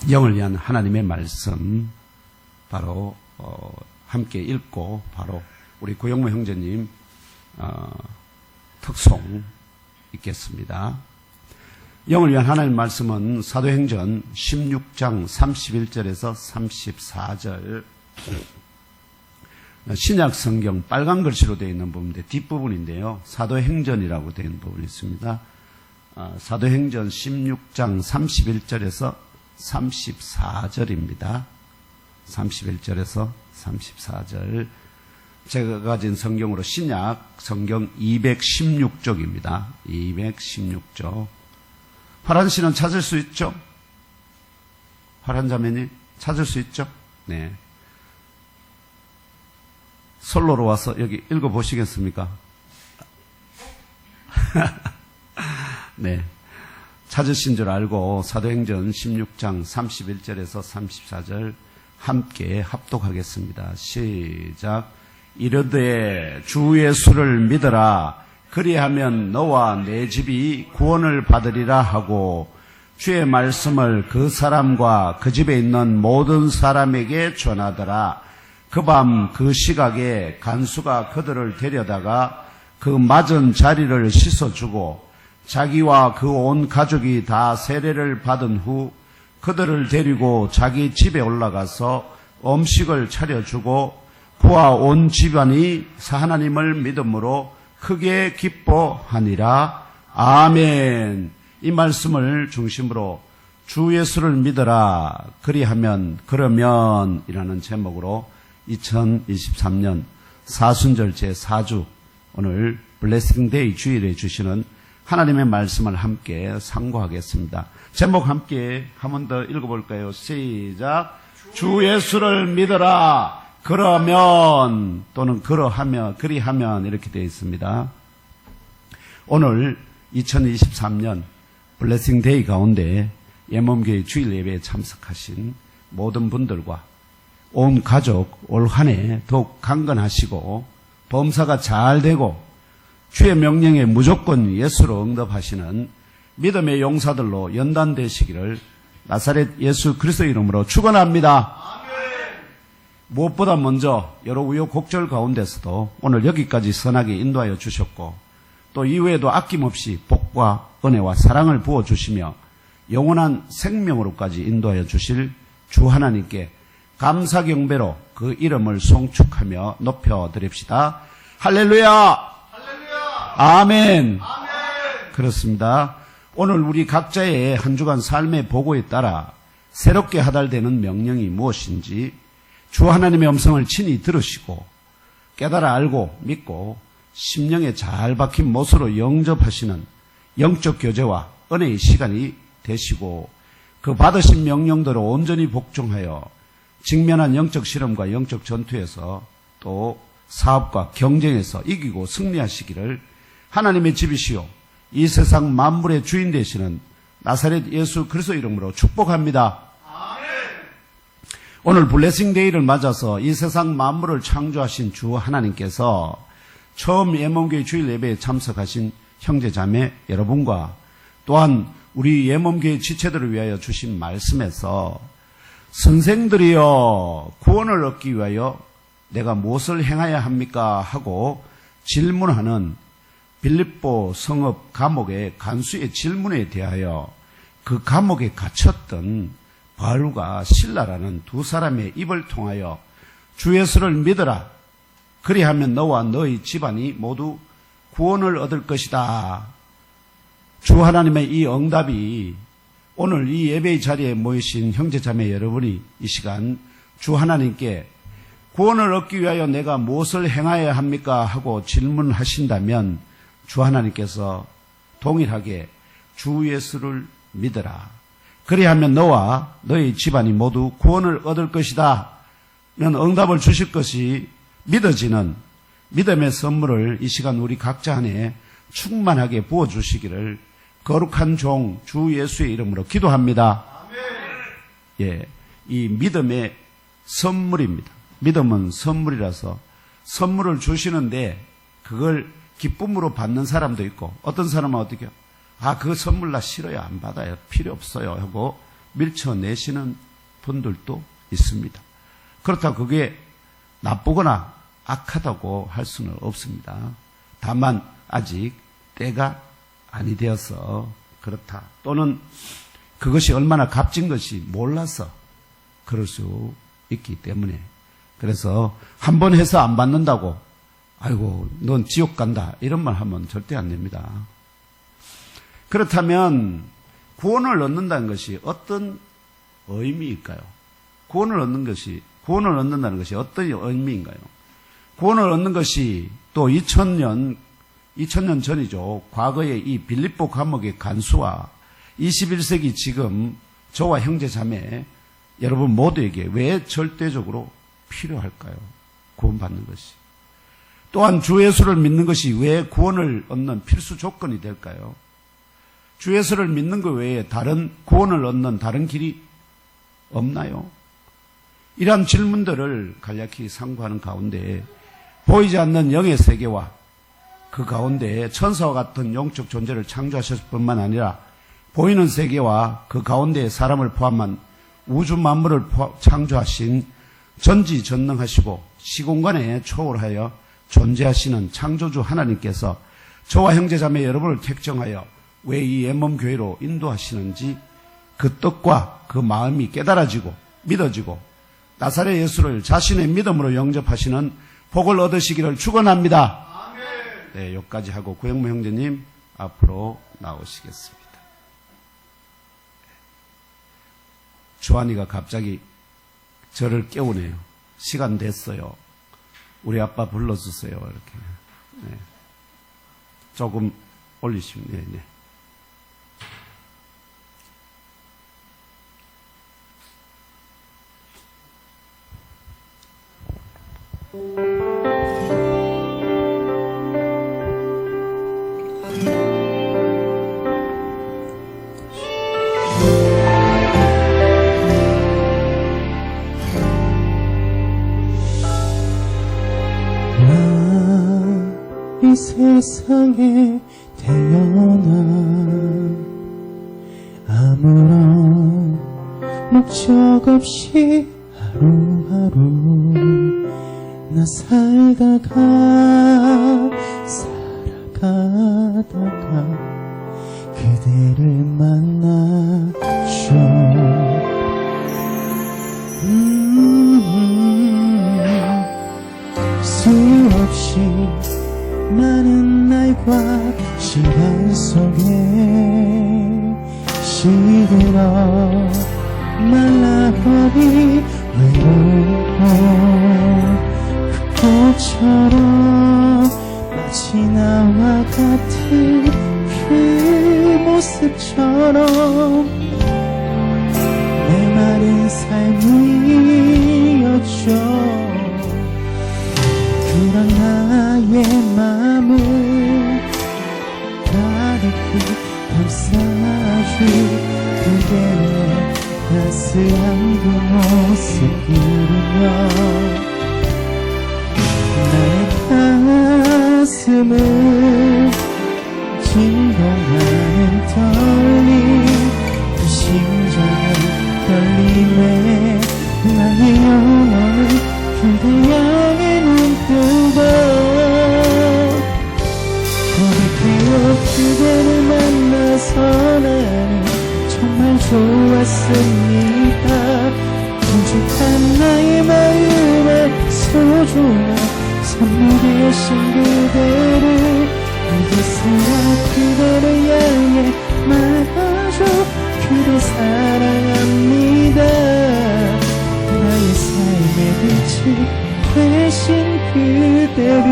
영을 위한 하나님의 말씀 바로 함께 읽고 바로 우리 고영모 형제님 특송 읽겠습니다. 영을 위한 하나님의 말씀은 사도행전 16장 31절에서 34절 신약 성경 빨간 글씨로 되어 있는 부분인데 뒷부분인데요. 사도행전이라고 되어 있는 부분이 있습니다. 사도행전 16장 31절에서 34절입니다. 31절에서 34절. 제가 가진 성경으로 신약 성경 216쪽입니다. 216쪽. 파란 씨는 찾을 수 있죠? 파란 자매님 찾을 수 있죠? 네. 솔로로 와서 여기 읽어보시겠습니까? 네. 찾으신 줄 알고 사도행전 16장 31절에서 34절 함께 합독하겠습니다. 시작. 이르되 주 예수를 믿어라. 그리하면 너와 내 집이 구원을 받으리라 하고 주의 말씀을 그 사람과 그 집에 있는 모든 사람에게 전하더라. 그 밤 그 시각에 간수가 그들을 데려다가 그 맞은 자리를 씻어주고 자기와 그 온 가족이 다 세례를 받은 후 그들을 데리고 자기 집에 올라가서 음식을 차려주고 그와 온 집안이 하나님을 믿음으로 크게 기뻐하니라. 아멘. 이 말씀을 중심으로 주 예수를 믿어라. 그리하면 그러면 이라는 제목으로 2023년 사순절 제4주 오늘 블레싱 데이 주일에 주시는 하나님의 말씀을 함께 상고하겠습니다. 제목 함께 한 번 더 읽어볼까요? 시작. 주 예수를 믿어라. 그러면 또는 그러하면 그리하면 이렇게 되어 있습니다. 오늘 2023년 블레싱 데이 가운데 예몸교회 주일 예배에 참석하신 모든 분들과 온 가족 올 한 해 더욱 강건하시고 범사가 잘 되고 주의 명령에 무조건 예수로 응답하시는 믿음의 용사들로 연단되시기를 나사렛 예수 그리스도 이름으로 축원합니다. 무엇보다 먼저 여러 우여곡절 가운데서도 오늘 여기까지 선하게 인도하여 주셨고 또 이후에도 아낌없이 복과 은혜와 사랑을 부어주시며 영원한 생명으로까지 인도하여 주실 주 하나님께 감사 경배로 그 이름을 송축하며 높여드립시다. 할렐루야! 할렐루야! 아멘! 아멘! 그렇습니다. 오늘 우리 각자의 한 주간 삶의 보고에 따라 새롭게 하달되는 명령이 무엇인지 주 하나님의 음성을 친히 들으시고 깨달아 알고 믿고 심령에 잘 박힌 못으로 영접하시는 영적 교제와 은혜의 시간이 되시고 그 받으신 명령대로 온전히 복종하여 직면한 영적 실험과 영적 전투에서 또 사업과 경쟁에서 이기고 승리하시기를 하나님의 집이시오 이 세상 만물의 주인 되시는 나사렛 예수 그리스도 이름으로 축복합니다. 오늘 블레싱 데이를 맞아서 이 세상 만물을 창조하신 주 하나님께서 처음 예몸교회 주일 예배에 참석하신 형제 자매 여러분과 또한 우리 예몸교회 지체들을 위하여 주신 말씀에서 선생들이여 구원을 얻기 위하여 내가 무엇을 행해야 합니까? 하고 질문하는 빌립보 성읍 감옥의 간수의 질문에 대하여 그 감옥에 갇혔던 바울과 실라라는 두 사람의 입을 통하여 주 예수를 믿어라. 그리하면 너와 너희 집안이 모두 구원을 얻을 것이다. 주 하나님의 이 응답이 오늘 이 예배의 자리에 모이신 형제자매 여러분이 이 시간 주 하나님께 구원을 얻기 위하여 내가 무엇을 행해야 합니까? 하고 질문하신다면 주 하나님께서 동일하게 주 예수를 믿어라. 그리하면 너와 너희 집안이 모두 구원을 얻을 것이다. 는 응답을 주실 것이 믿어지는 믿음의 선물을 이 시간 우리 각자 안에 충만하게 부어주시기를 거룩한 종 주 예수의 이름으로 기도합니다. 예, 이 믿음의 선물입니다. 믿음은 선물이라서 선물을 주시는데 그걸 기쁨으로 받는 사람도 있고 어떤 사람은 어떻게 그 선물 나 싫어요. 안 받아요. 필요 없어요. 하고 밀쳐내시는 분들도 있습니다. 그렇다고 그게 나쁘거나 악하다고 할 수는 없습니다. 다만 아직 때가 아니 되어서 그렇다. 또는 그것이 얼마나 값진 것이 몰라서 그럴 수 있기 때문에. 그래서 한 번 해서 안 받는다고 아이고 넌 지옥 간다 이런 말 하면 절대 안 됩니다. 그렇다면 구원을 얻는다는 것이 어떤 의미일까요? 구원을 얻는다는 것이 어떤 의미인가요? 구원을 얻는 것이 또 2000년 전이죠. 과거의 이 빌립보 감옥의 간수와 21세기 지금 저와 형제 자매 여러분 모두에게 왜 절대적으로 필요할까요? 구원받는 것이. 또한 주 예수를 믿는 것이 왜 구원을 얻는 필수 조건이 될까요? 주 예수를 믿는 것 외에 다른 구원을 얻는 다른 길이 없나요? 이러한 질문들을 간략히 상고하는 가운데 보이지 않는 영의 세계와 그 가운데 천사와 같은 영적 존재를 창조하셨을 뿐만 아니라 보이는 세계와 그 가운데 사람을 포함한 우주 만물을 창조하신 전지전능하시고 시공간에 초월하여 존재하시는 창조주 하나님께서 저와 형제자매 여러분을 택정하여 왜 이 엠범교회로 인도하시는지 그 뜻과 그 마음이 깨달아지고 믿어지고 나사렛 예수를 자신의 믿음으로 영접하시는 복을 얻으시기를 축원합니다. 네, 여기까지 하고 구영모 형제님 앞으로 나오시겠습니다. 주한이가 갑자기 저를 깨우네요. 시간 됐어요. 우리 아빠 불러주세요. 이렇게. 네. 조금 올리시면, 네, 네. 이 세상에 태어나 아무런 목적 없이 하루하루 나 살다가 살아가다가 그대를 만났죠. 수없이 많은 날과 시간 속에 시들어 말라버린 외로움 그 꽃처럼 마치 나와 같은 그 모습처럼 내 마른 삶이었죠. 그런 나의 마음을 가득히 감싸줄 그대의 따스한 그 모습 그리며 나의 가슴을 진동하는 떨림 그 심장의 떨림에 나의 영혼은 그대 향해 눈뜨고 고백해요. 그대를 만나서 나는 정말 좋았습니다. 굵직한 나의 마음에 소중한 선물 되신 그대를 이제서야 그대를 향해 말하죠. 그대 사랑합니다. 나의 삶의 빛이 되신 그대를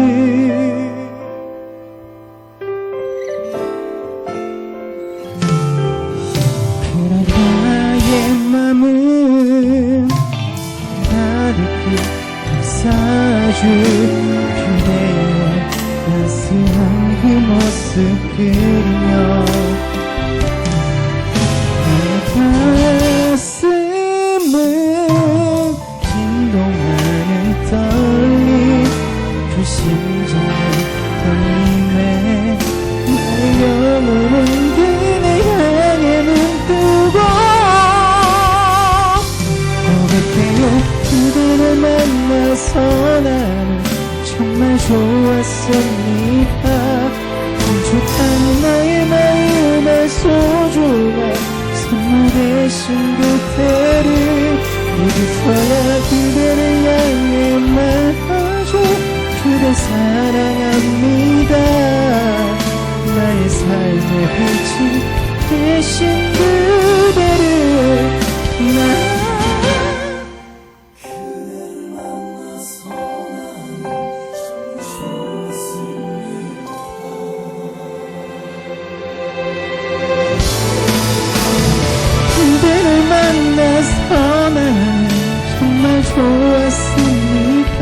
그런 나의 맘은 가득히 감싸줄 그대의 따스한 그 모습 그리며 나의 가슴을 진동하는 떨림 그 심장의 떨림에 나의 영혼은 그대 향해 눈뜨고 만나서 나는 정말 좋았습니다. 부족한 나의 마음의 소중한 선물 대신 그대를 어디서야 그대를 향해 말하죠. 그대 사랑합니다. 나의 삶의 빛이 되신 그대를 그대를 만나서 나는 정말 좋았습니다.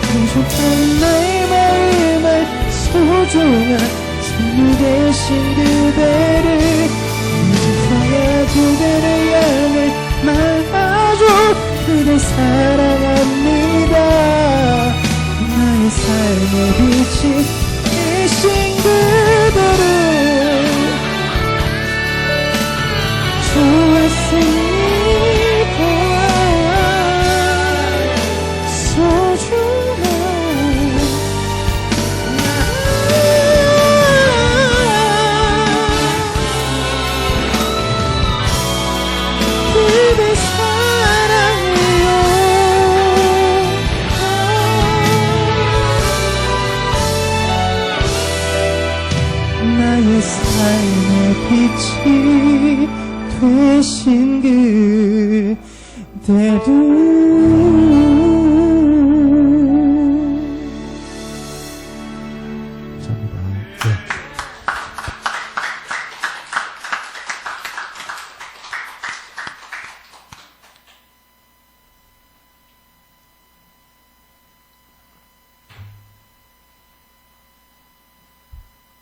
부족한 나의 마음을 소중한 선물 대신 그대를 어디서야 그대를 향해 말하죠. 그대 사랑합니다. 나의 삶의 빛이 되신 그대를 좋았습니다. 소중한 그대 사랑해요. 나의 삶의 빛이 되신 그대를 감사합니다. 네.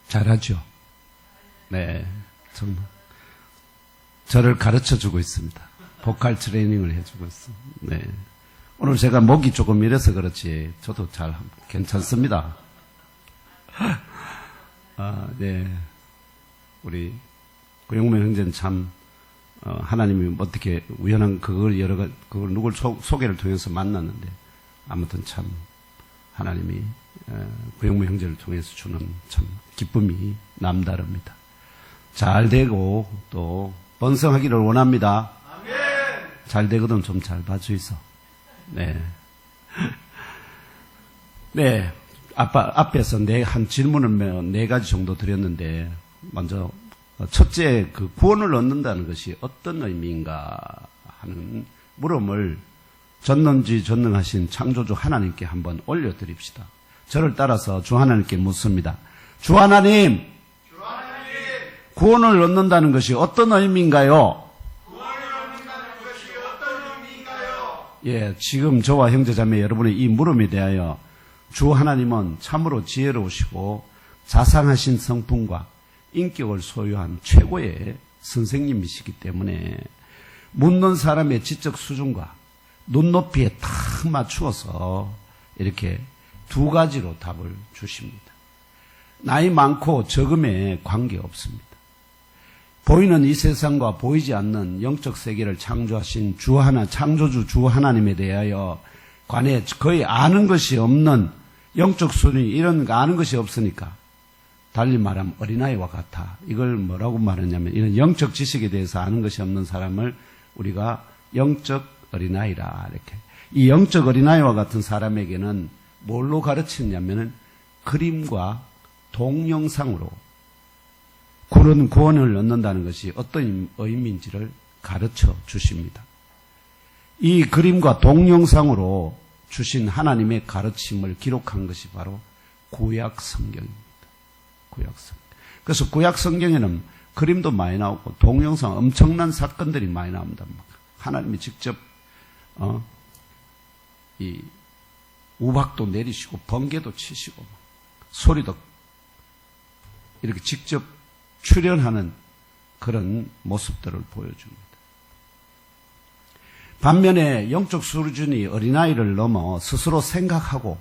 잘하죠? 네, 정말. 저를 가르쳐 주고 있습니다. 보컬 트레이닝을 해주고 있습니다. 네. 오늘 제가 목이 조금 이래서 그렇지, 저도 괜찮습니다. 네. 우리 구영문 형제는 참, 하나님이 어떻게 우연한 그걸 그걸 누굴 소개를 통해서 만났는데, 아무튼 참, 하나님이, 구영문 형제를 통해서 주는 참 기쁨이 남다릅니다. 잘 되고, 또, 번성하기를 원합니다. 아멘. 잘 되거든 좀 잘 봐주이소. 네. 네. 앞에서 한 질문을 4가지 정도 드렸는데, 먼저, 첫째, 그 구원을 얻는다는 것이 어떤 의미인가 하는 물음을 전능하신 창조주 하나님께 한번 올려드립시다. 저를 따라서 주 하나님께 묻습니다. 주 하나님, 구원을 얻는다는 것이 어떤 의미인가요? 예, 지금 저와 형제자매 여러분의 이 물음에 대하여 주 하나님은 참으로 지혜로우시고 자상하신 성품과 인격을 소유한 최고의 선생님이시기 때문에 묻는 사람의 지적 수준과 눈높이에 딱 맞추어서 이렇게 2가지로 답을 주십니다. 나이 많고 적음에 관계없습니다. 보이는 이 세상과 보이지 않는 영적 세계를 창조하신 창조주 주 하나님에 대하여 관해 거의 아는 것이 없는 영적 순위 이런 거 아는 것이 없으니까 달리 말하면 어린아이와 같아. 이걸 뭐라고 말하냐면 이런 영적 지식에 대해서 아는 것이 없는 사람을 우리가 영적 어린아이라 이렇게. 이 영적 어린아이와 같은 사람에게는 뭘로 가르치냐면은 그림과 동영상으로 그런 구원을 얻는다는 것이 어떤 의미인지를 가르쳐 주십니다. 이 그림과 동영상으로 주신 하나님의 가르침을 기록한 것이 바로 구약 성경입니다. 구약 성경. 그래서 구약 성경에는 그림도 많이 나오고 동영상 엄청난 사건들이 많이 나옵니다. 하나님이 직접 이 우박도 내리시고 번개도 치시고 소리도 이렇게 직접 출연하는 그런 모습들을 보여줍니다. 반면에 영적 수준이 어린아이를 넘어 스스로 생각하고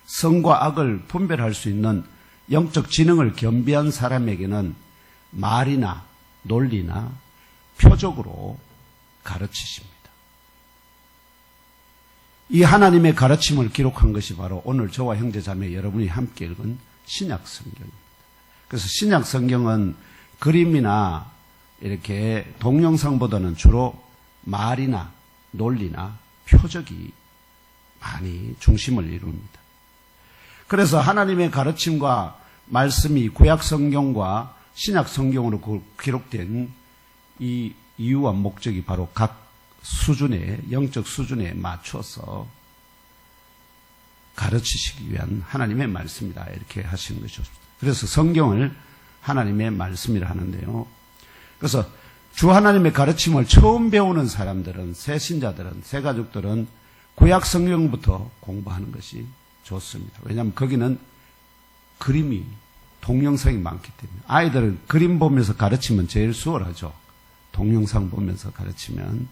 선과 악을 분별할 수 있는 영적 지능을 겸비한 사람에게는 말이나 논리나 표적으로 가르치십니다. 이 하나님의 가르침을 기록한 것이 바로 오늘 저와 형제자매 여러분이 함께 읽은 신약 성경입니다. 그래서 신약 성경은 그림이나 이렇게 동영상보다는 주로 말이나 논리나 표적이 많이 중심을 이룹니다. 그래서 하나님의 가르침과 말씀이 구약 성경과 신약 성경으로 기록된 이 이유와 목적이 바로 각 수준의 영적 수준에 맞춰서 가르치시기 위한 하나님의 말씀이다 이렇게 하시는 것이죠. 그래서 성경을 하나님의 말씀이라 하는데요. 그래서 주 하나님의 가르침을 처음 배우는 사람들은 새신자들은 새가족들은 구약 성경부터 공부하는 것이 좋습니다. 왜냐하면 거기는 그림이 동영상이 많기 때문에 아이들은 그림 보면서 가르치면 제일 수월하죠. 동영상 보면서 가르치면.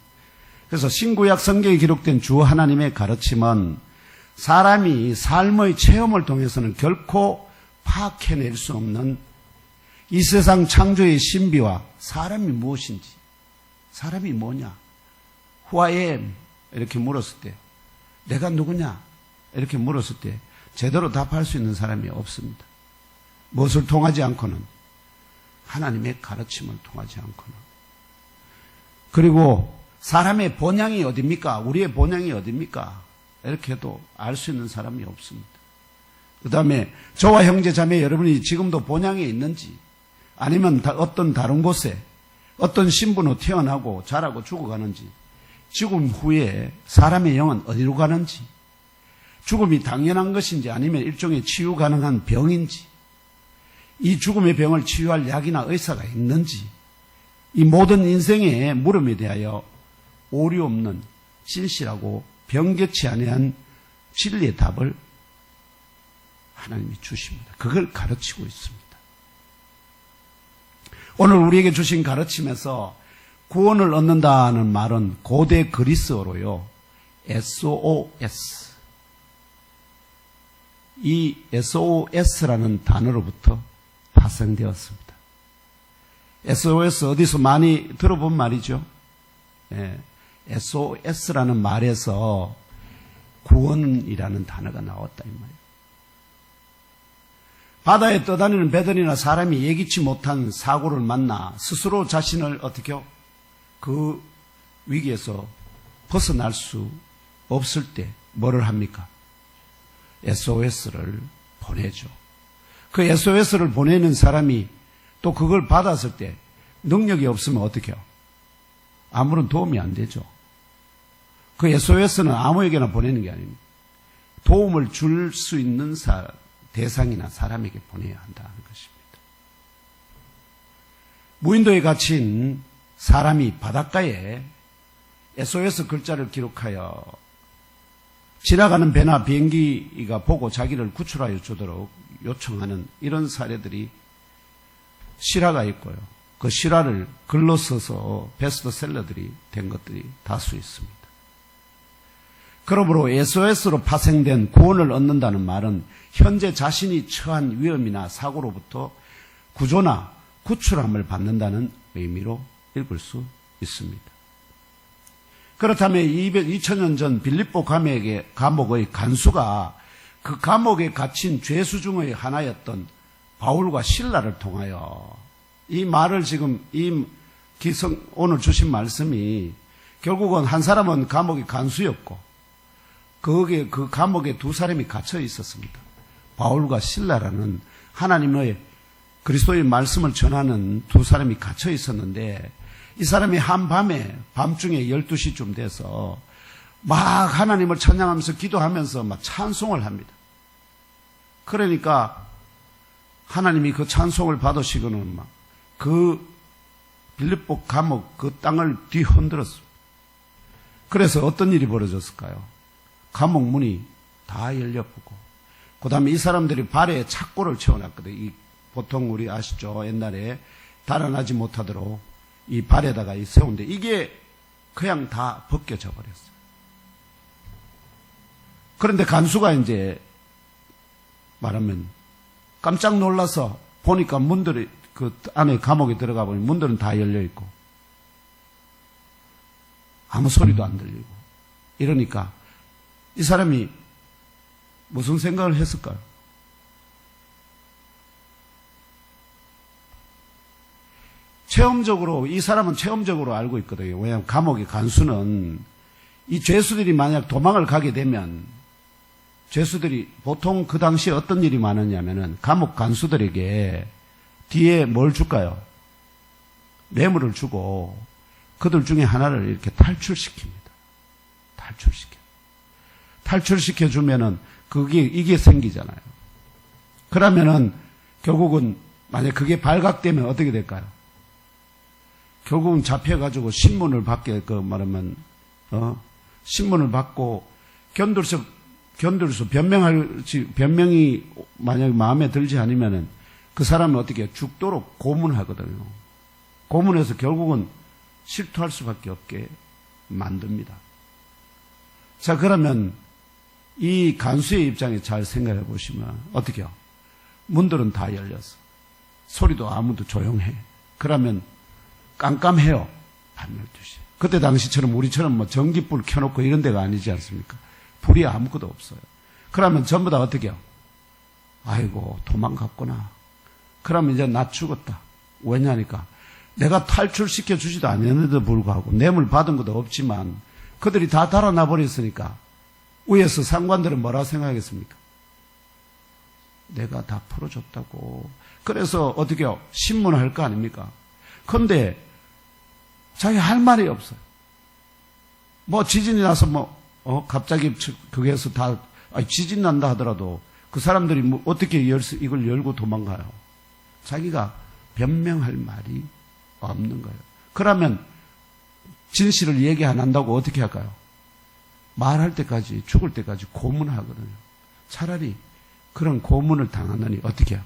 그래서 신구약 성경에 기록된 주 하나님의 가르침은 사람이 삶의 체험을 통해서는 결코 파악해낼 수 없는 이 세상 창조의 신비와 사람이 무엇인지, 사람이 뭐냐, Who I am 이렇게 물었을 때, 내가 누구냐 이렇게 물었을 때 제대로 답할 수 있는 사람이 없습니다. 무엇을 통하지 않고는, 하나님의 가르침을 통하지 않고는. 그리고 사람의 본향이 어디입니까? 우리의 본향이 어디입니까? 이렇게 해도 알 수 있는 사람이 없습니다. 그 다음에 저와 형제 자매 여러분이 지금도 본향에 있는지, 아니면 어떤 다른 곳에 어떤 신분으로 태어나고 자라고 죽어가는지, 죽음 후에 사람의 영은 어디로 가는지, 죽음이 당연한 것인지 아니면 일종의 치유 가능한 병인지, 이 죽음의 병을 치유할 약이나 의사가 있는지, 이 모든 인생의 물음에 대하여 오류 없는 진실하고 변개치 아니한 진리의 답을 하나님이 주십니다. 그걸 가르치고 있습니다. 오늘 우리에게 주신 가르침에서 구원을 얻는다는 말은 고대 그리스어로요, SOS. 이 SOS라는 단어로부터 파생되었습니다. SOS 어디서 많이 들어본 말이죠? 예, SOS라는 말에서 구원이라는 단어가 나왔다 이 말이에요. 바다에 떠다니는 배들이나 사람이 예기치 못한 사고를 만나 스스로 자신을 어떻게 그 위기에서 벗어날 수 없을 때 뭐를 합니까? SOS를 보내죠. 그 SOS를 보내는 사람이 또 그걸 받았을 때 능력이 없으면 어떻게 해요? 아무런 도움이 안 되죠. 그 SOS는 아무에게나 보내는 게 아닙니다. 도움을 줄 수 있는 대상이나 사람에게 보내야 한다는 것입니다. 무인도에 갇힌 사람이 바닷가에 SOS 글자를 기록하여 지나가는 배나 비행기가 보고 자기를 구출하여 주도록 요청하는 이런 사례들이 실화가 있고요. 그 실화를 글로 써서 베스트셀러들이 된 것들이 다수 있습니다. 그러므로 SOS로 파생된 구원을 얻는다는 말은 현재 자신이 처한 위험이나 사고로부터 구조나 구출함을 받는다는 의미로 읽을 수 있습니다. 그렇다면 2000년 전 빌립보 감옥의 간수가 그 감옥에 갇힌 죄수 중의 하나였던 바울과 실라를 통하여 이 말을 지금 오늘 주신 말씀이 결국은 한 사람은 감옥의 간수였고 거기에 그 감옥에 두 사람이 갇혀 있었습니다. 바울과 실라라는 하나님의 그리스도의 말씀을 전하는 두 사람이 갇혀 있었는데 이 사람이 한밤에 밤중에 12시쯤 돼서 막 하나님을 찬양하면서 기도하면서 막 찬송을 합니다. 그러니까 하나님이 그 찬송을 받으시고는 막 그 빌립보 감옥 그 땅을 뒤흔들었습니다. 그래서 어떤 일이 벌어졌을까요? 감옥 문이 다 열려보고 그 다음에 이 사람들이 발에 착고를 채워놨거든요. 보통 우리 아시죠? 옛날에 달아나지 못하도록 이 발에다가 세운데 이게 그냥 다 벗겨져 버렸어요. 그런데 간수가 이제 말하면 깜짝 놀라서 보니까 문들이 그 안에 감옥에 들어가 보니 문들은 다 열려 있고 아무 소리도 안 들리고 이러니까 이 사람이 무슨 생각을 했을까요? 체험적으로, 이 사람은 체험적으로 알고 있거든요. 왜냐하면 감옥의 간수는 이 죄수들이 만약 도망을 가게 되면 죄수들이 보통 그 당시에 어떤 일이 많았냐면은 감옥 간수들에게 뒤에 뭘 줄까요? 뇌물을 주고 그들 중에 하나를 이렇게 탈출시킵니다. 탈출시켜주면은 이게 생기잖아요. 그러면은 결국은 만약 그게 발각되면 어떻게 될까요? 결국은 잡혀가지고 신문을 받게, 신문을 받고 견딜 수 변명이 만약에 마음에 들지 않으면은 그 사람은 어떻게 죽도록 고문하거든요. 고문해서 결국은 실토할 수밖에 없게 만듭니다. 자, 그러면 이 간수의 입장에 잘 생각해 보시면 어떻게요? 문들은 다 열렸어. 소리도 아무도 조용해. 그러면 깜깜해요. 밤 12시. 그때 당시처럼 우리처럼 뭐 전기불 켜놓고 이런 데가 아니지 않습니까? 불이 아무것도 없어요. 그러면 전부 다 어떻게 해요? 아이고, 도망갔구나. 그러면 이제 나 죽었다. 왜냐니까 내가 탈출시켜 주지도 않았는데도 불구하고 뇌물 받은 것도 없지만 그들이 다 달아나 버렸으니까 위에서 상관들은 뭐라 생각하겠습니까? 내가 다 풀어줬다고. 그래서 어떻게 해요? 신문할 거 아닙니까? 그런데 자기 할 말이 없어요. 뭐 지진이 나서 갑자기 거기에서 다 지진 난다 하더라도 그 사람들이 뭐 어떻게 이걸 열고 도망가요? 자기가 변명할 말이 없는 거예요. 그러면 진실을 얘기 안 한다고 어떻게 할까요? 말할 때까지, 죽을 때까지 고문하거든요. 차라리 그런 고문을 당하느니 어떻게 해요?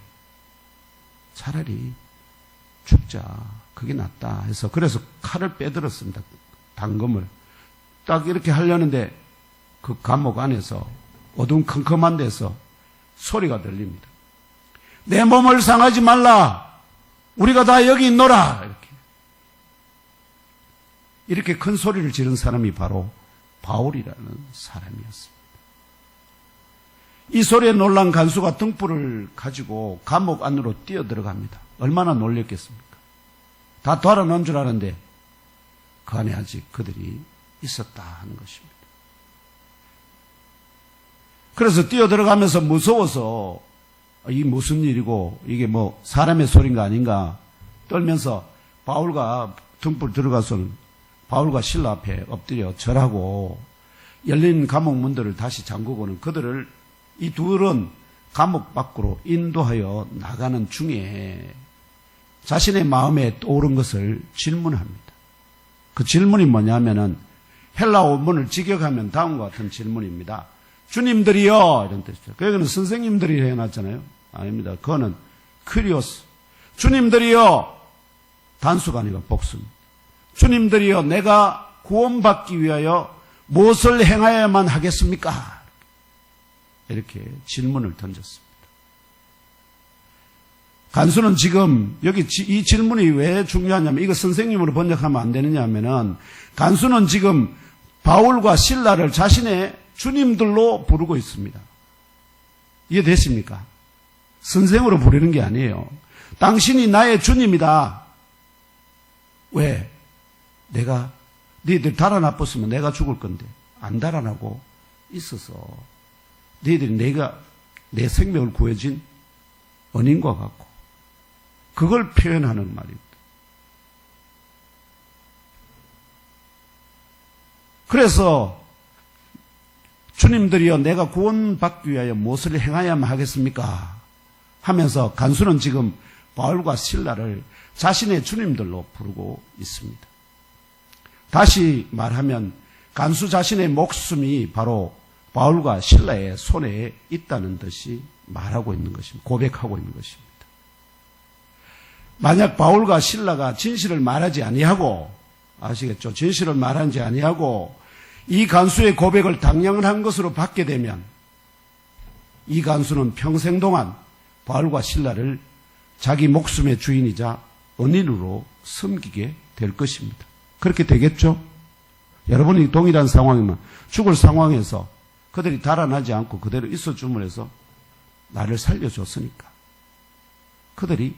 차라리 죽자. 그게 낫다 해서 그래서 칼을 빼들었습니다. 단검을. 딱 이렇게 하려는데 그 감옥 안에서 어둠컴컴한 데서 소리가 들립니다. 내 몸을 상하지 말라. 우리가 다 여기 있노라. 이렇게 큰 소리를 지른 사람이 바로 바울이라는 사람이었습니다. 이 소리에 놀란 간수가 등불을 가지고 감옥 안으로 뛰어들어갑니다. 얼마나 놀랬겠습니까? 다 돌아놓은 줄 아는데 그 안에 아직 그들이 있었다 하는 것입니다. 그래서 뛰어들어가면서 무서워서 이 무슨 일이고 이게 뭐 사람의 소리인가 아닌가 떨면서 바울과 등불 들어가서는 바울과 실라 앞에 엎드려 절하고 열린 감옥 문들을 다시 잠그고는 그들을 이 둘은 감옥 밖으로 인도하여 나가는 중에 자신의 마음에 떠오른 것을 질문합니다. 그 질문이 뭐냐면은 헬라 원문을 직역하면 다음과 같은 질문입니다. 주님들이여 이런 뜻이죠. 그거는 선생님들이 해놨잖아요. 아닙니다. 그거는 큐리오스. 주님들이여 단수가 아니고 복수입니다. 주님들이여 내가 구원받기 위하여 무엇을 행하여야만 하겠습니까? 이렇게 질문을 던졌습니다. 간수는 지금 여기 이 질문이 왜 중요하냐면 이거 선생님으로 번역하면 안 되느냐 하면은 간수는 지금 바울과 실라를 자신의 주님들로 부르고 있습니다. 이해됐습니까? 선생으로 부르는 게 아니에요. 당신이 나의 주님이다. 왜? 내가 너희들 달아나빴으면 내가 죽을 건데 안 달아나고 있어서 너희들이 내가 내 생명을 구해진 은인과 같고 그걸 표현하는 말입니다. 그래서 주님들이여 내가 구원받기 위하여 무엇을 행하야만 하겠습니까? 하면서 간수는 지금 바울과 실라를 자신의 주님들로 부르고 있습니다. 다시 말하면 간수 자신의 목숨이 바로 바울과 실라의 손에 있다는 듯이 말하고 있는 것입니다. 고백하고 있는 것입니다. 만약 바울과 실라가 진실을 말하지 아니하고 아시겠죠? 진실을 말하지 아니하고 이 간수의 고백을 당연한 것으로 받게 되면 이 간수는 평생 동안 바울과 실라를 자기 목숨의 주인이자 은인으로 섬기게 될 것입니다. 그렇게 되겠죠? 여러분이 동일한 상황이면 죽을 상황에서 그들이 달아나지 않고 그대로 있어줌을 해서 나를 살려줬으니까 그들이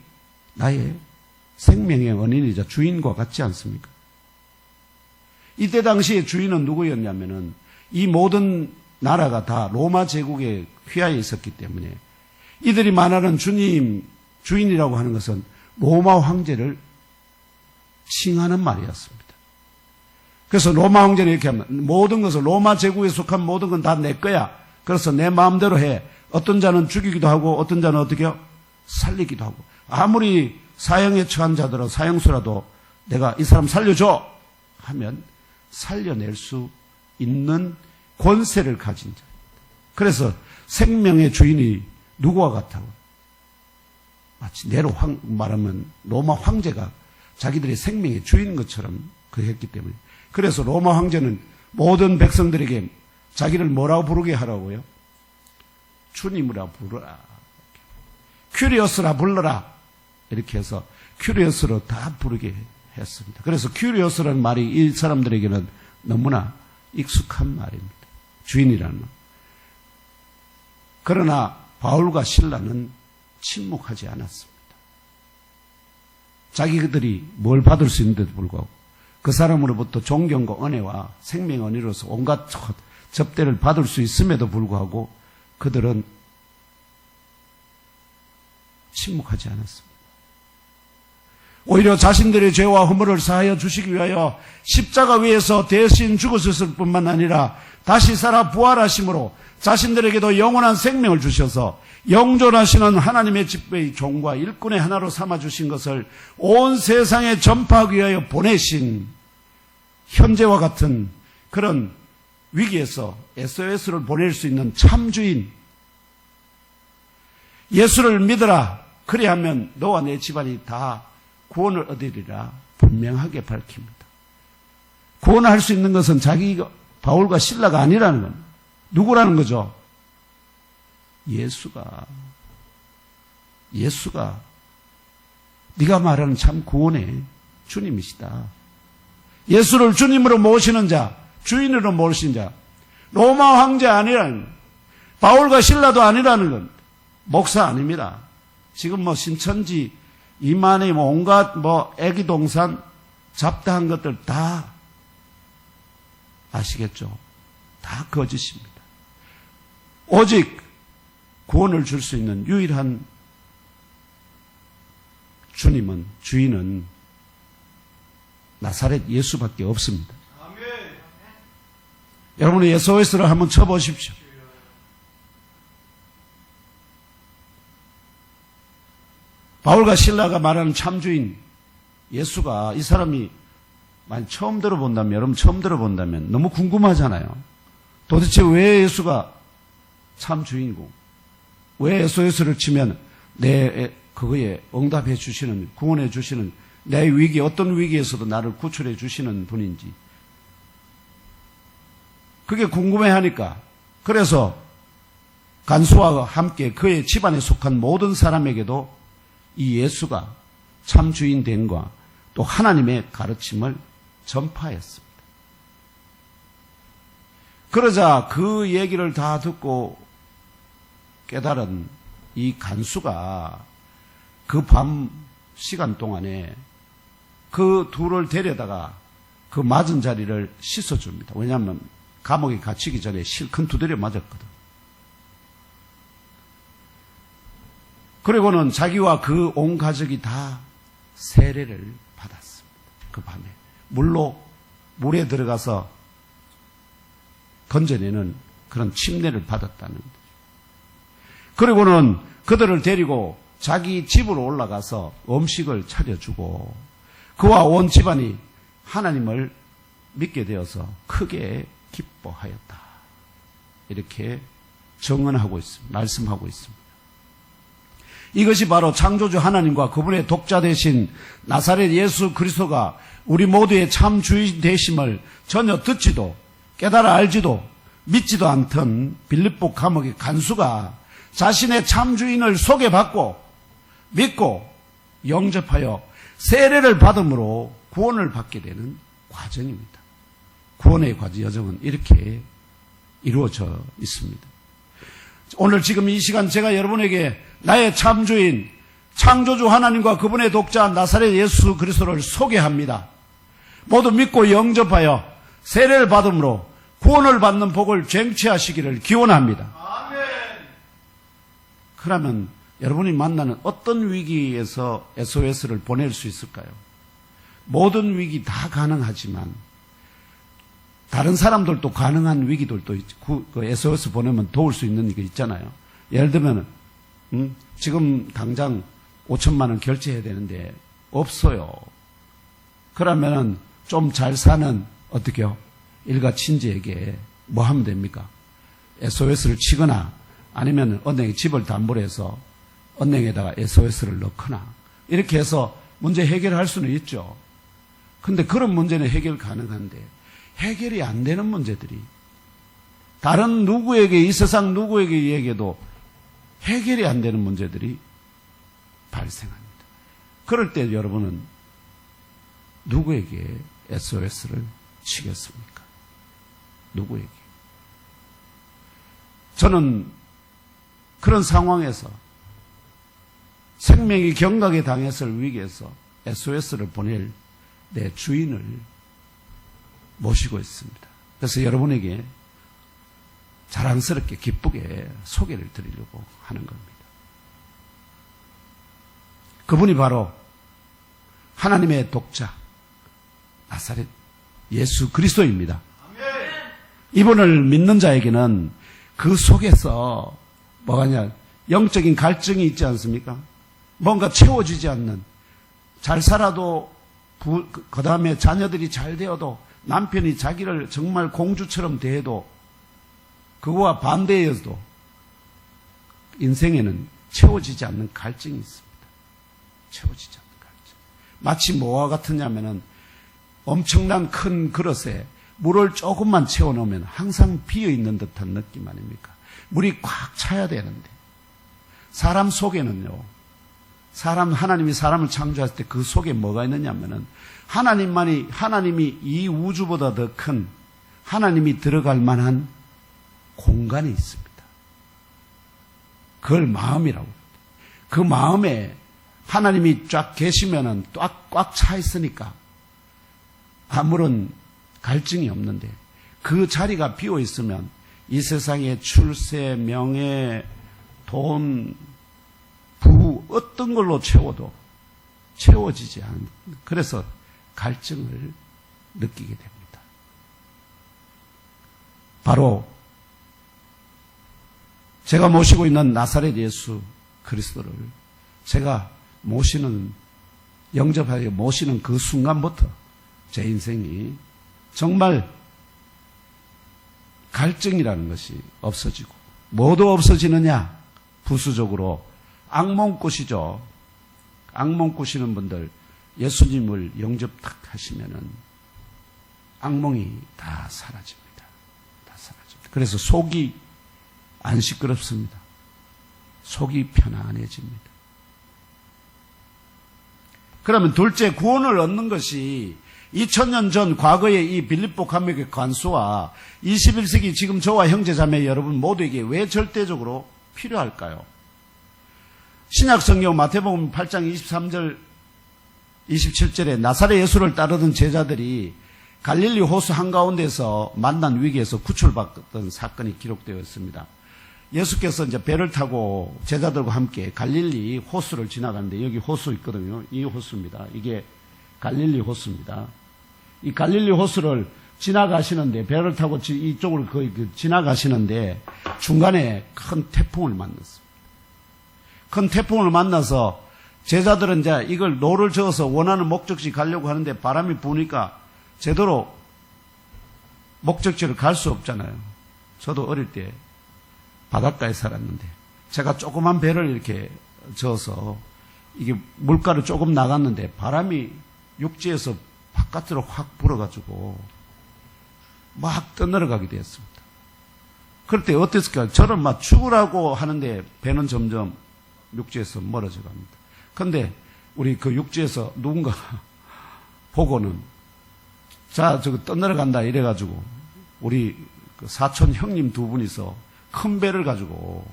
나의 생명의 원인이자 주인과 같지 않습니까? 이때 당시에 주인은 누구였냐면은 이 모든 나라가 다 로마 제국에 휘하에 있었기 때문에 이들이 말하는 주님, 주인이라고 하는 것은 로마 황제를 칭하는 말이었습니다. 그래서 로마 황제는 이렇게 하면 모든 것을 로마 제국에 속한 모든 건 다 내 거야. 그래서 내 마음대로 해. 어떤 자는 죽이기도 하고 어떤 자는 어떻게 해요? 살리기도 하고. 아무리 사형에 처한 자들은 사형수라도 내가 이 사람 살려줘 하면 살려낼 수 있는 권세를 가진 자. 그래서 생명의 주인이 누구와 같다고? 마치 내로 말하면 로마 황제가 자기들의 생명의 주인인 것처럼 그랬기 때문에. 그래서 로마 황제는 모든 백성들에게 자기를 뭐라고 부르게 하라고요? 주님이라 부르라. 큐리어스라 불러라. 이렇게 해서 큐리어스로 다 부르게 했습니다. 그래서 큐리어스라는 말이 이 사람들에게는 너무나 익숙한 말입니다. 주인이라는 말. 그러나 바울과 실라는 침묵하지 않았습니다. 자기들이 뭘 받을 수 있는데도 불구하고 그 사람으로부터 존경과 은혜와 생명 은혜로서 온갖 접대를 받을 수 있음에도 불구하고 그들은 침묵하지 않았습니다. 오히려 자신들의 죄와 허물을 사하여 주시기 위하여 십자가 위에서 대신 죽으셨을 뿐만 아니라 다시 살아 부활하심으로 자신들에게도 영원한 생명을 주셔서 영존하시는 하나님의 집배의 종과 일꾼의 하나로 삼아주신 것을 온 세상에 전파하기 위하여 보내신 현재와 같은 그런 위기에서 SOS를 보낼 수 있는 참주인, 예수를 믿으라. 그리하면 너와 내 집안이 다 구원을 얻으리라 분명하게 밝힙니다. 구원할 수 있는 것은 자기가 바울과 실라가 아니라는 겁니다. 누구라는 거죠? 예수가 네가 말하는 참 구원의 주님이시다. 예수를 주님으로 모시는 자, 주인으로 모신 자, 로마 황제 아니라는, 바울과 실라도 아니라는 건 목사 아닙니다. 지금 신천지 이만희 온갖 애기 동산 잡다한 것들 다 아시겠죠? 다 거짓입니다. 오직 구원을 줄 수 있는 유일한 주님은, 주인은 나사렛 예수밖에 없습니다. 아멘. 여러분 SOS를 한번 쳐보십시오. 바울과 실라가 말하는 참주인 예수가, 이 사람이 만약 처음 들어본다면, 여러분 처음 들어본다면 너무 궁금하잖아요. 도대체 왜 예수가 참주인이고 왜 SOS를 치면 그거에 응답해 주시는, 구원해 주시는, 내 위기, 어떤 위기에서도 나를 구출해 주시는 분인지 그게 궁금해하니까, 그래서 간수와 함께 그의 집안에 속한 모든 사람에게도 이 예수가 참 주인 된과 또 하나님의 가르침을 전파했습니다. 그러자 그 얘기를 다 듣고 깨달은 이 간수가 그 밤 시간 동안에 그 둘을 데려다가 그 맞은 자리를 씻어줍니다. 왜냐하면 감옥에 갇히기 전에 큰 두드려 맞았거든. 그리고는 자기와 그 온 가족이 다 세례를 받았습니다. 그 밤에. 물에 들어가서 건져내는 그런 침례를 받았다는 거죠. 그리고는 그들을 데리고 자기 집으로 올라가서 음식을 차려주고 그와 온 집안이 하나님을 믿게 되어서 크게 기뻐하였다. 이렇게 증언하고 있습니다. 말씀하고 있습니다. 이것이 바로 창조주 하나님과 그분의 독자 되신 나사렛 예수 그리스도가 우리 모두의 참 주인 되심을 전혀 듣지도 깨달아 알지도 믿지도 않던 빌립보 감옥의 간수가 자신의 참 주인을 소개받고 믿고 영접하여 세례를 받음으로 구원을 받게 되는 과정입니다. 구원의 여정은 이렇게 이루어져 있습니다. 오늘 지금 이 시간 제가 여러분에게 나의 참주인 창조주 하나님과 그분의 독자 나사렛 예수 그리스도를 소개합니다. 모두 믿고 영접하여 세례를 받음으로 구원을 받는 복을 쟁취하시기를 기원합니다. 그러면 여러분이 만나는 어떤 위기에서 SOS를 보낼 수 있을까요? 모든 위기 다 가능하지만 다른 사람들도 가능한 위기들도 그 SOS 보내면 도울 수 있는 게 있잖아요. 예를 들면 지금 당장 5천만 원 결제해야 되는데 없어요. 그러면은 좀 잘 사는 어떻게요? 일가 친지에게 뭐 하면 됩니까? SOS를 치거나 아니면 은행에 집을 담보로 해서 은행에다가 SOS를 넣거나 이렇게 해서 문제 해결할 수는 있죠. 근데 그런 문제는 해결 가능한데 해결이 안 되는 문제들이 다른 누구에게 이 세상 누구에게도 해결이 안 되는 문제들이 발생합니다. 그럴 때 여러분은 누구에게 SOS를 치겠습니까? 누구에게? 저는 그런 상황에서 생명이 경각에 당했을 위기에서 SOS를 보낼 내 주인을 모시고 있습니다. 그래서 여러분에게 자랑스럽게 기쁘게 소개를 드리려고 하는 겁니다. 그분이 바로 하나님의 독자 나사렛 예수 그리스도입니다. 이분을 믿는 자에게는 그 속에서 뭐가냐 영적인 갈증이 있지 않습니까? 뭔가 채워지지 않는 잘 살아도 그 다음에 자녀들이 잘 되어도 남편이 자기를 정말 공주처럼 대해도 그거와 반대여도 인생에는 채워지지 않는 갈증이 있습니다. 채워지지 않는 갈증. 마치 뭐와 같으냐면은 엄청난 큰 그릇에 물을 조금만 채워놓으면 항상 비어있는 듯한 느낌 아닙니까? 물이 꽉 차야 되는데 사람 속에는요. 하나님이 사람을 창조했을 때 그 속에 뭐가 있느냐면은 하나님이 이 우주보다 더 큰 하나님이 들어갈 만한 공간이 있습니다. 그걸 마음이라고. 그 마음에 하나님이 쫙 계시면은 꽉 차 있으니까 아무런 갈증이 없는데 그 자리가 비어 있으면 이 세상의 출세, 명예, 돈, 부 어떤 걸로 채워도 채워지지 않는 그래서 갈증을 느끼게 됩니다. 바로 제가 모시고 있는 나사렛 예수 그리스도를 제가 영접하여 모시는 그 순간부터 제 인생이 정말 갈증이라는 것이 없어지고 뭐도 없어지느냐? 부수적으로 악몽 꾸시죠. 악몽 꾸시는 분들 예수님을 영접 딱 하시면은 악몽이 다 사라집니다. 다 사라집니다. 그래서 속이 안 시끄럽습니다. 속이 편안해집니다. 그러면 둘째 구원을 얻는 것이 2000년 전 과거의 이 빌립보 감옥의 관수와 21세기 지금 저와 형제자매 여러분 모두에게 왜 절대적으로 필요할까요? 신약 성경 마태복음 8장 23절 27절에 나사렛 예수를 따르던 제자들이 갈릴리 호수 한가운데서 만난 위기에서 구출받던 사건이 기록되어 있습니다. 예수께서 이제 배를 타고 제자들과 함께 갈릴리 호수를 지나가는데 여기 호수 있거든요. 이 호수입니다. 이게 갈릴리 호수입니다. 이 갈릴리 호수를 지나가시는데 배를 타고 이쪽으로 거의 지나가시는데 중간에 큰 태풍을 만났습니다. 큰 태풍을 만나서 제자들은 이제 이걸 노를 저어서 원하는 목적지 가려고 하는데 바람이 부니까 제대로 목적지를 갈 수 없잖아요. 저도 어릴 때 바닷가에 살았는데 제가 조그만 배를 이렇게 저어서 이게 물가를 조금 나갔는데 바람이 육지에서 바깥으로 확 불어가지고 막 떠내려가게 되었습니다. 그럴 때 어땠을까요? 저를 막 죽으라고 하는데 배는 점점 육지에서 멀어져 갑니다. 그런데 우리 그 육지에서 누군가 보고는 자, 저거 떠내려간다 이래가지고 우리 그 사촌 형님 두 분이서 큰 배를 가지고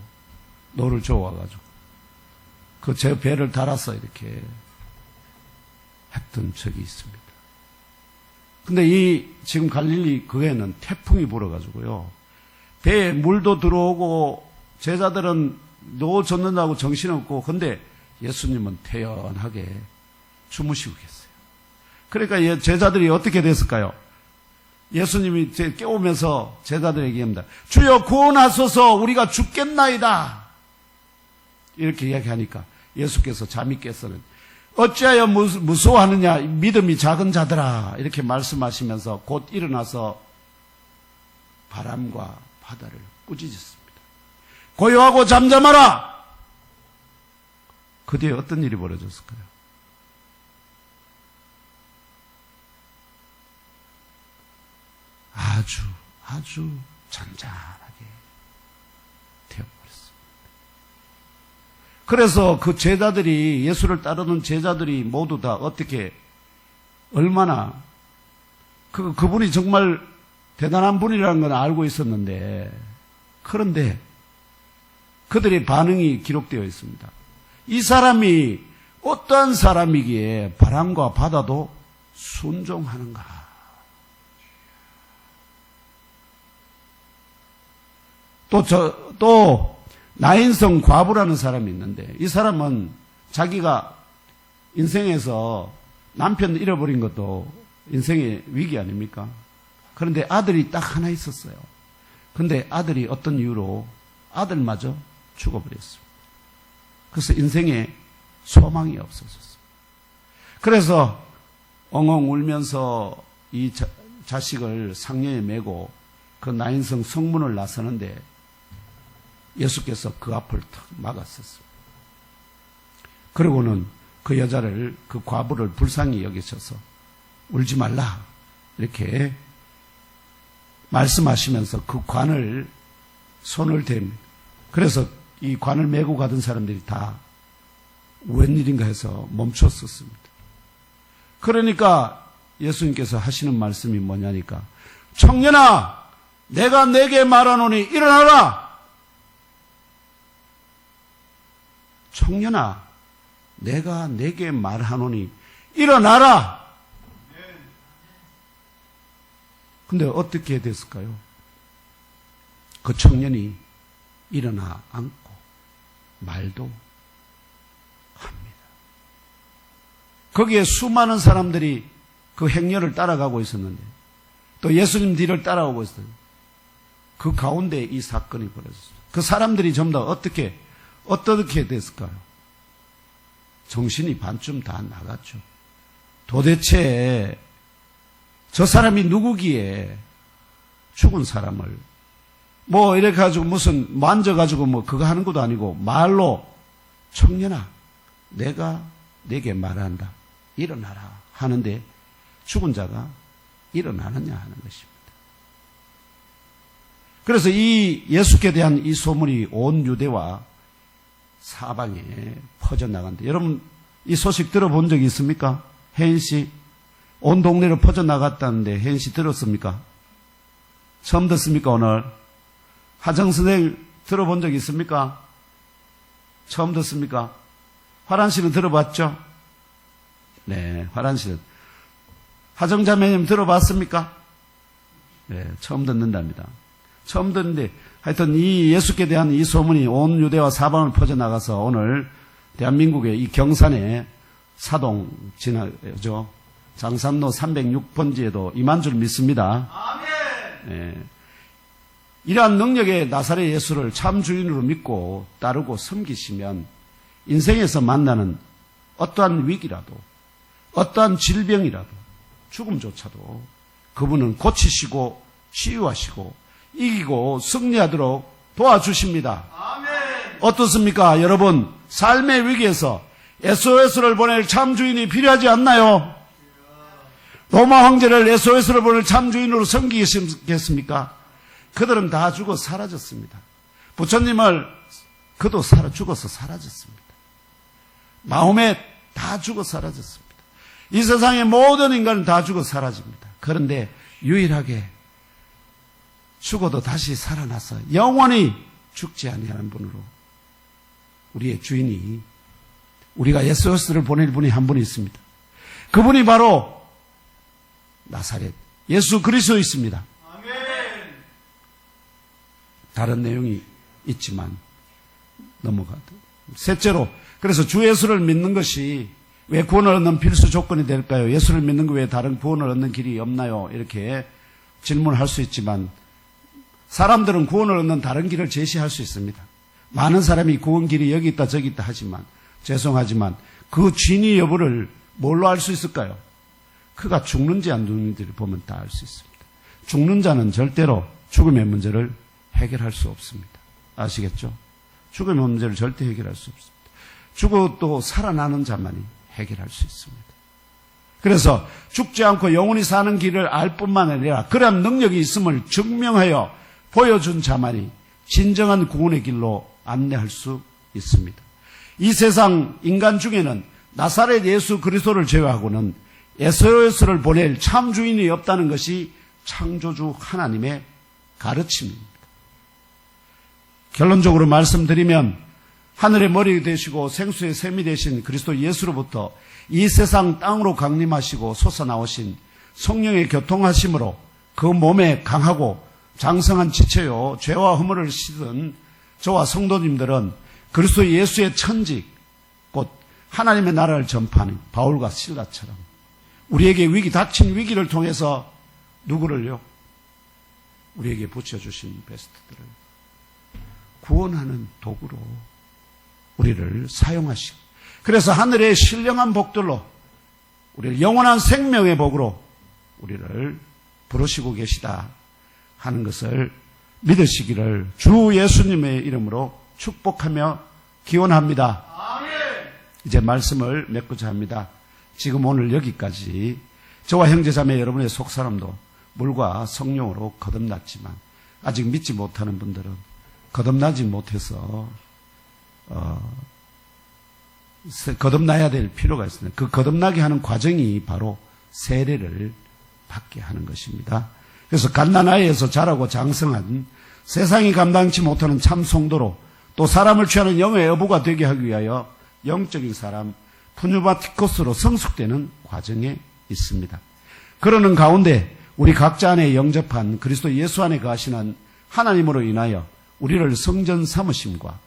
노를 저어와가지고 그 제 배를 달아서 이렇게 했던 적이 있습니다. 근데 이 지금 갈릴리 그에는 태풍이 불어가지고요. 배에 물도 들어오고 제자들은 노 젓는다고 정신없고 근데 예수님은 태연하게 주무시고 계세요. 그러니까 제자들이 어떻게 됐을까요? 예수님이 깨우면서 제자들에게 얘기합니다. 주여 구원하소서 우리가 죽겠나이다. 이렇게 이야기하니까 예수께서 잠이 깼어는 어찌하여 무서워하느냐 믿음이 작은 자들아 이렇게 말씀하시면서 곧 일어나서 바람과 바다를 꾸짖었습니다. 고요하고 잠잠하라. 그 뒤에 어떤 일이 벌어졌을까요? 아주 잔잔하게 되어버렸습니다. 그래서 그 제자들이 예수를 따르는 제자들이 모두 다 어떻게 얼마나 그분이 정말 대단한 분이라는 건 알고 있었는데 그런데 그들의 반응이 기록되어 있습니다. 이 사람이 어떠한 사람이기에 바람과 바다도 순종하는가? 또 나인성 과부라는 사람이 있는데 이 사람은 자기가 인생에서 남편 잃어버린 것도 인생의 위기 아닙니까? 그런데 아들이 딱 하나 있었어요. 그런데 아들이 어떤 이유로 아들마저 죽어버렸습니다. 그래서 인생에 소망이 없어졌습니다. 그래서 엉엉 울면서 이 자식을 상녀에 메고 그 나인성 성문을 나서는데 예수께서 그 앞을 탁 막았었습니다. 그러고는 그 여자를, 그 과부를 불쌍히 여기셔서 울지 말라 이렇게 말씀하시면서 그 관을 손을 댑니다. 그래서 이 관을 메고 가던 사람들이 다 웬일인가 해서 멈췄었습니다. 그러니까 예수님께서 하시는 말씀이 뭐냐니까 청년아 내가 네게 말하노니 일어나라. 청년아 내가 네게 말하노니 일어나라. 근데 어떻게 됐을까요? 그 청년이 일어나 앉고 말도 합니다. 거기에 수많은 사람들이 그 행렬을 따라가고 있었는데 또 예수님 뒤를 따라오고 있어요. 그 가운데 이 사건이 벌어졌어요. 그 사람들이 전부 다 어떻게 됐을까요? 정신이 반쯤 다 나갔죠. 도대체 저 사람이 누구기에 죽은 사람을 이래 가지고 무슨 만져가지고 그거 하는 것도 아니고 말로 청년아 내가 네게 말한다 일어나라 하는데 죽은 자가 일어나느냐 하는 것입니다. 그래서 이 예수께 대한 이 소문이 온 유대와 사방에 퍼져나간다. 여러분 이 소식 들어본 적이 있습니까? 혜인 씨 온 동네로 퍼져나갔다는데 혜인 씨 들었습니까? 처음 듣습니까 오늘? 하정 선생 들어본 적 있습니까? 처음 듣습니까? 화란 씨는 들어봤죠? 네, 화란 씨는. 하정 자매님 들어봤습니까? 네, 처음 듣는답니다. 처음 듣는데 하여튼 이 예수께 대한 이 소문이 온 유대와 사방을 퍼져나가서 오늘 대한민국의 이 경산에 사동 지나죠. 장산로 306번지에도 임한 줄 믿습니다. 아멘. 네. 이러한 능력의 나사렛 예수를 참 주인으로 믿고 따르고 섬기시면 인생에서 만나는 어떠한 위기라도 어떠한 질병이라도 죽음조차도 그분은 고치시고 치유하시고 이기고 승리하도록 도와주십니다. 아멘. 어떻습니까? 여러분 삶의 위기에서 SOS를 보낼 참 주인이 필요하지 않나요? 로마 황제를 SOS를 보낼 참 주인으로 섬기겠습니까? 그들은 다 죽어 사라졌습니다. 부처님을 그도 죽어서 사라졌습니다. 마호멧 다 죽어 사라졌습니다. 이 세상의 모든 인간은 다 죽어 사라집니다. 그런데 유일하게 죽어도 다시 살아나서 영원히 죽지 아니하는 분으로 우리의 주인이 우리가 예수 그리스도를 보낼 분이 한 분이 있습니다. 그분이 바로 나사렛 예수 그리스도 있습니다. 다른 내용이 있지만 넘어가도. 셋째로, 그래서 주 예수를 믿는 것이 왜 구원을 얻는 필수 조건이 될까요? 예수를 믿는 거 외에 다른 구원을 얻는 길이 없나요? 이렇게 질문할 수 있지만 사람들은 구원을 얻는 다른 길을 제시할 수 있습니다. 많은 사람이 구원 길이 여기 있다 저기 있다 하지만 죄송하지만 그 진위 여부를 뭘로 알 수 있을까요? 그가 죽는지 안 죽는지를 보면 다 알 수 있습니다. 죽는 자는 절대로 죽음의 문제를 해결할 수 없습니다. 아시겠죠? 죽음의 문제를 절대 해결할 수 없습니다. 죽어도 살아나는 자만이 해결할 수 있습니다. 그래서 죽지 않고 영원히 사는 길을 알 뿐만 아니라 그런 능력이 있음을 증명하여 보여준 자만이 진정한 구원의 길로 안내할 수 있습니다. 이 세상 인간 중에는 나사렛 예수 그리스도를 제외하고는 예수를 보낼 참 주인이 없다는 것이 창조주 하나님의 가르침입니다. 결론적으로 말씀드리면 하늘의 머리 되시고 생수의 샘이 되신 그리스도 예수로부터 이 세상 땅으로 강림하시고 솟아나오신 성령의 교통하심으로 그 몸에 강하고 장성한 지체요 죄와 허물을 씻은 저와 성도님들은 그리스도 예수의 천직 곧 하나님의 나라를 전파하는 바울과 실라처럼 우리에게 닥친 위기를 통해서 누구를요? 우리에게 붙여주신 베스트들을 구원하는 도구로 우리를 사용하시고 그래서 하늘의 신령한 복들로 우리를 영원한 생명의 복으로 우리를 부르시고 계시다 하는 것을 믿으시기를 주 예수님의 이름으로 축복하며 기원합니다. 이제 말씀을 맺고자 합니다. 지금 오늘 여기까지 저와 형제자매 여러분의 속사람도 물과 성령으로 거듭났지만 아직 믿지 못하는 분들은 거듭나지 못해서 거듭나야 될 필요가 있습니다. 그 거듭나게 하는 과정이 바로 세례를 받게 하는 것입니다. 그래서 갓난아이에서 자라고 장성한 세상이 감당치 못하는 참 성도로 또 사람을 취하는 영의 어부가 되게 하기 위하여 영적인 사람 푸뉴마티코스로 성숙되는 과정에 있습니다. 그러는 가운데 우리 각자 안에 영접한 그리스도 예수 안에 거하시는 하나님으로 인하여 우리를 성전 삼으심과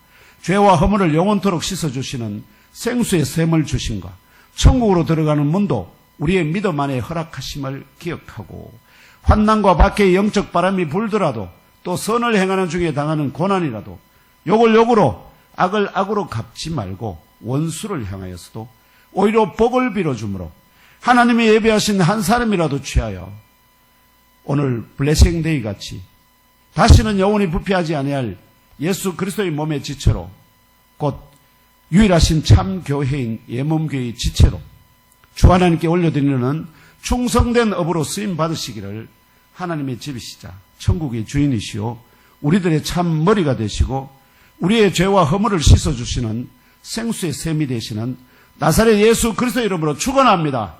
죄와 허물을 영원토록 씻어주시는 생수의 샘을 주심과 천국으로 들어가는 문도 우리의 믿음 안에 허락하심을 기억하고 환난과 밖에 영적 바람이 불더라도 또 선을 행하는 중에 당하는 고난이라도 욕을 욕으로 악을 악으로 갚지 말고 원수를 향하여서도 오히려 복을 빌어주므로 하나님이 예배하신 한 사람이라도 취하여 오늘 블레싱데이 같이 다시는 영원히 부패하지 아니할 예수 그리스도의 몸의 지체로 곧 유일하신 참 교회인 예몸교회의 지체로 주 하나님께 올려드리는 충성된 업으로 쓰임 받으시기를 하나님의 집이시자 천국의 주인이시오 우리들의 참 머리가 되시고 우리의 죄와 허물을 씻어주시는 생수의 샘이 되시는 나사렛 예수 그리스도의 이름으로 축원합니다.